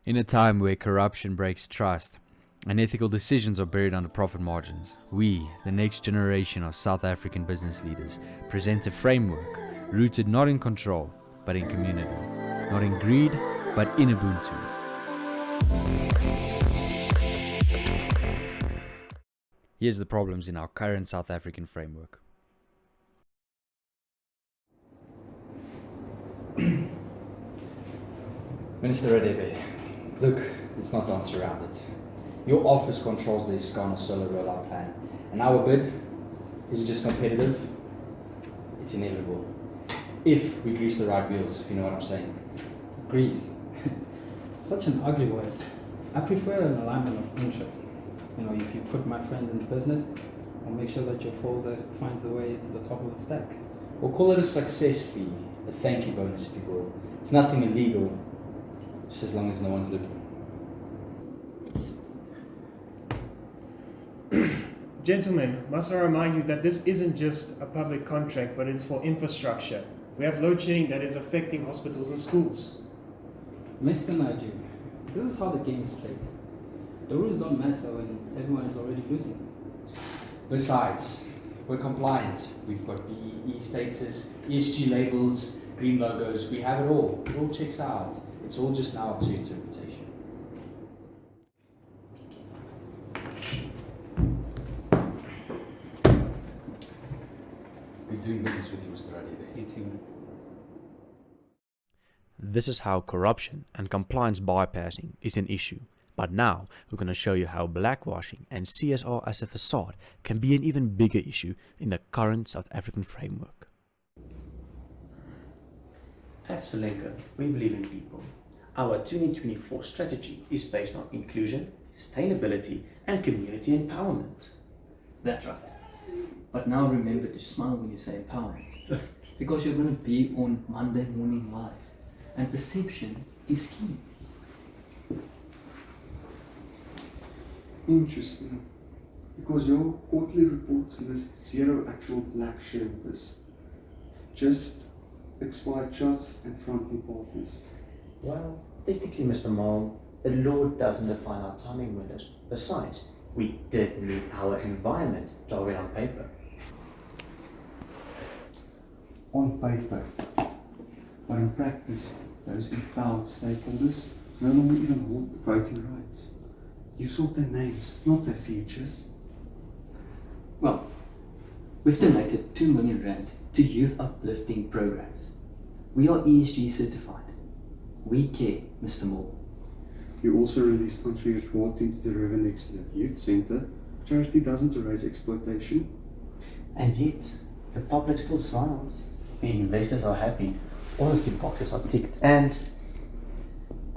In a time where corruption breaks trust and ethical decisions are buried under profit margins, we, the next generation of South African business leaders, present a framework rooted not in control, but in community, not in greed, but in Ubuntu. Here's the problems in our current South African framework. Minister Radebe, look, let's not dance around it. Your office controls the Escana solar rollout plan, and our bid, is it just competitive? It's inevitable. If we grease the right wheels, if you know what I'm saying. Grease. Such an ugly word. I prefer an alignment of interest. You know, if you put my friend in business, I'll make sure that your folder finds a way to the top of the stack. We'll call it a success fee, a thank you bonus if you will. It's nothing illegal, just as long as no one's looking. Gentlemen, must I remind you that this isn't just a public contract, but it's for infrastructure. We have load shedding that is affecting hospitals and schools. Mr. Naidu, this is how the game is played. The rules don't matter when everyone is already losing. Besides, we're compliant. We've got BEE status, ESG labels, green logos. We have it all. It all checks out. It's all just now up to interpretation. Good doing business with you, Mr. Radebe. You too. This is how corruption and compliance bypassing is an issue. But now we're going to show you how blackwashing and CSR as a facade can be an even bigger issue in the current South African framework. At Solenka, we believe in people. Our 2024 strategy is based on inclusion, sustainability, and community empowerment. That's right. But now remember to smile when you say empowerment, because you're going to be on Monday Morning Live, and perception is key. Interesting, because your quarterly reports list zero actual black shareholders, just expired trusts and fronting partners. Well, technically, Mr. Mal, the law doesn't define our timing windows. Besides, we did meet our environment target on paper. On paper, but in practice, those empowered stakeholders no longer even hold voting rights. You sort their names, not their futures. Well, we've donated 2 million rand to youth uplifting programs. We are ESG certified. We care, Mr. Moore. You also released contribute reporting to the river next to that youth centre. Charity doesn't erase exploitation. And yet, the public still smiles. The investors are happy. All of the boxes are ticked. And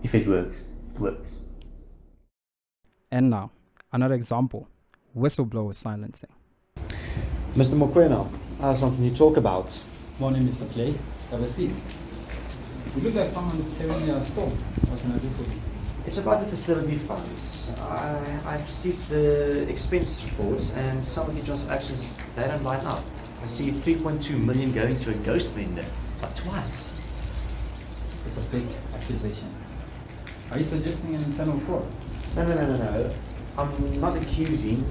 if it works, it works. And now, another example, whistleblower silencing. Mr. Mokwena, I have something to talk about. Morning, Mr. Play. Have a seat. You look like someone is carrying a storm. What can I do for you? It's about the facility funds. I've received the expense reports and some of the transactions, they don't line up. I see 3.2 million going to a ghost vendor, but twice. It's a big accusation. Are you suggesting an internal fraud? No. I'm not accusing.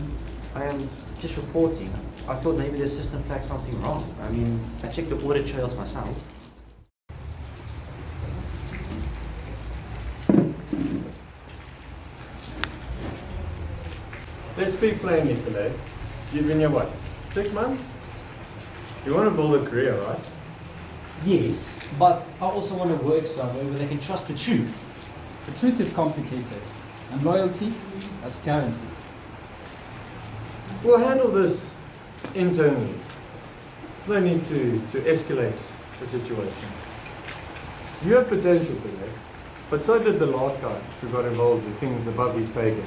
I am just reporting. I thought maybe the system flagged something wrong. I mean, I checked the audit trails myself. Let's speak plainly, Philip. You've been here what, 6 months? You want to build a career, right? Yes, but I also want to work somewhere where they can trust the truth. The truth is complicated, and loyalty, that's currency. We'll handle this internally. There's no need to escalate the situation. You have potential, Philip, but so did the last guy who got involved with things above his pay grade.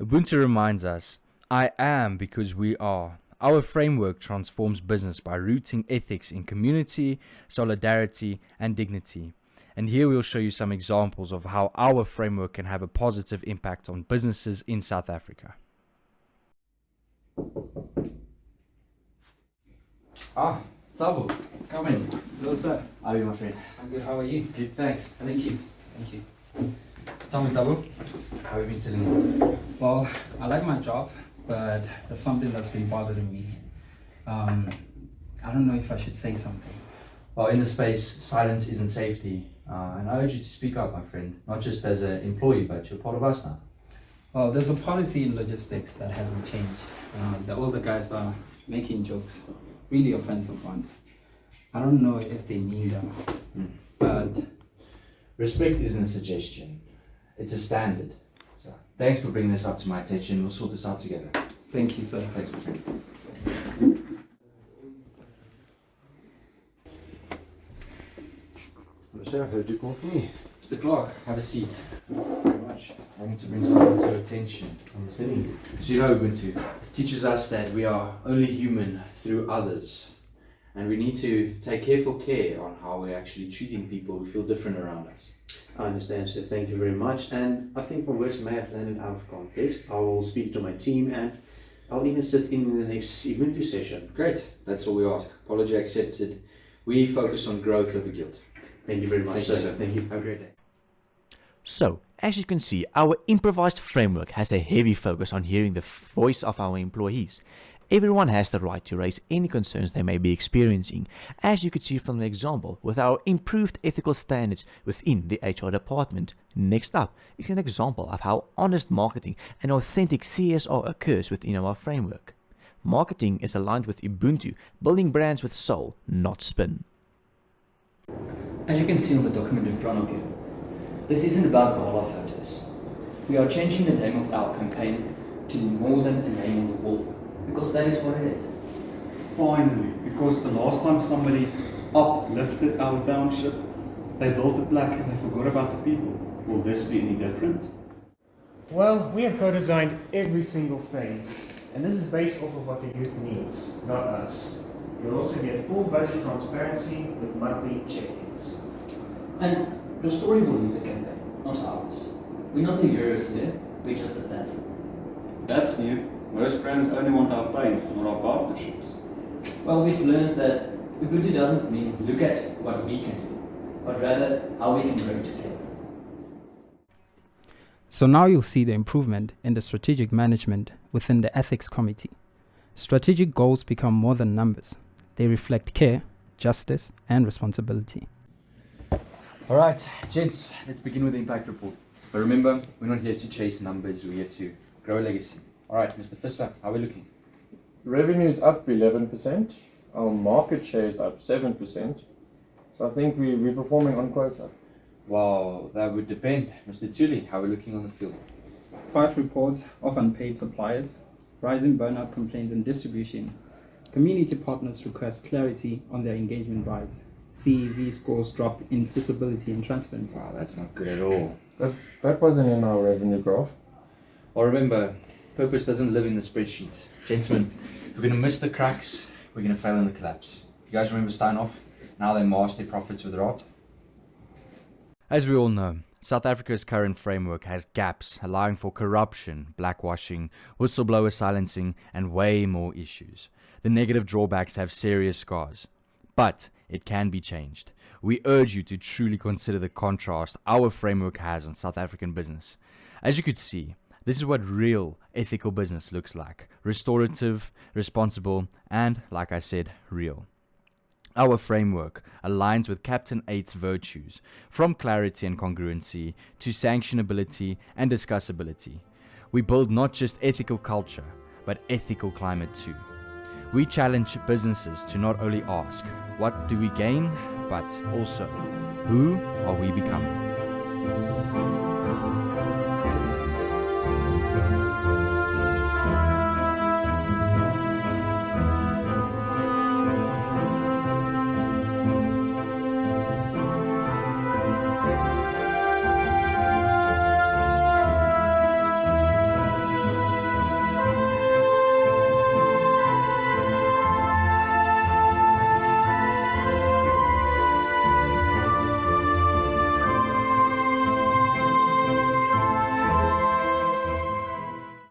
Ubuntu reminds us, I am because we are. Our framework transforms business by rooting ethics in community, solidarity, and dignity. And here we'll show you some examples of how our framework can have a positive impact on businesses in South Africa. Tabu, come in. Hello, sir. How are you, my friend? I'm good. How are you? Good, thanks. Have a seat. Thank you. So tell me, Tabu, how have you been selling? Well, I like my job, but there's something that's been bothering me. I don't know if I should say something. Well, in this space, silence isn't safety. And I urge you to speak up, my friend, not just as an employee, but you're part of us now. Well, there's a policy in logistics that hasn't changed. The older guys are making jokes, really offensive ones. I don't know if they mean them, but... Respect isn't a suggestion, it's a standard. So, thanks for bringing this up to my attention. We'll sort this out together. Thank you, sir. Thanks, my friend. Sir, I heard you call for me. Mr. Clark, have a seat. Thank you very much. I want to bring something to your attention. I'm listening. So you know, Ubuntu teaches us that we are only human through others. And we need to take careful care on how we're actually treating people who feel different around us. I understand, sir. Thank you very much. And I think my words may have landed out of context. I will speak to my team and I'll even sit in the next Ubuntu session. Great, that's all we ask. Apology accepted. We focus on growth over guilt. Thank you very much, Thank you, sir. sir. Thank you. Have a great day. So, as you can see, our improvised framework has a heavy focus on hearing the voice of our employees. Everyone has the right to raise any concerns they may be experiencing, as you could see from the example with our improved ethical standards within the HR department. Next up is an example of how honest marketing and authentic CSR occurs within our framework. Marketing is aligned with Ubuntu, building brands with soul, not spin. As you can see on the document in front of you, this isn't about gala photos. We are changing the name of our campaign to more than a name on the wall, because that is what it is. Finally, because the last time somebody uplifted our township, they built a plaque and they forgot about the people. Will this be any different? Well, we have co-designed every single phase, and this is based off of what the youth needs, not us. You'll also get full budget transparency with monthly check-ins. And your story will lead the campaign, not ours. We're not the heroes here, we're just the platform. That's new. Most brands only want our pain, not our partnerships. Well, we've learned that Ubuntu doesn't mean look at what we can do, but rather how we can grow together. So now you'll see the improvement in the strategic management within the ethics committee. Strategic goals become more than numbers. They reflect care, justice, and responsibility. All right, gents, let's begin with the impact report. But remember, we're not here to chase numbers, we're here to grow a legacy. All right, Mr. Fisser, how are we looking? Revenue is up 11%. Our market share is up 7%. So I think we're performing on quota. Well, that would depend. Mr. Tuli, how are we looking on the field? 5 reports of unpaid suppliers, rising burnout complaints in distribution. Community partners request clarity on their engagement drives. CEV scores dropped in visibility and transparency. Wow, that's not good at all. That wasn't in our revenue graph. Well, remember, purpose doesn't live in the spreadsheets. Gentlemen, if we're going to miss the cracks, we're going to fail in the collapse. You guys remember Steinhoff? Now they mask their profits with rot. As we all know, South Africa's current framework has gaps, allowing for corruption, blackwashing, whistleblower silencing, and way more issues. The negative drawbacks have serious scars. But it can be changed. We urge you to truly consider the contrast our framework has on South African business. As you could see, this is what real ethical business looks like. Restorative, responsible, and, like I said, real. Our framework aligns with Captain 8's virtues, from clarity and congruency to sanctionability and discussability. We build not just ethical culture, but ethical climate too. We challenge businesses to not only ask, what do we gain, but also, who are we becoming?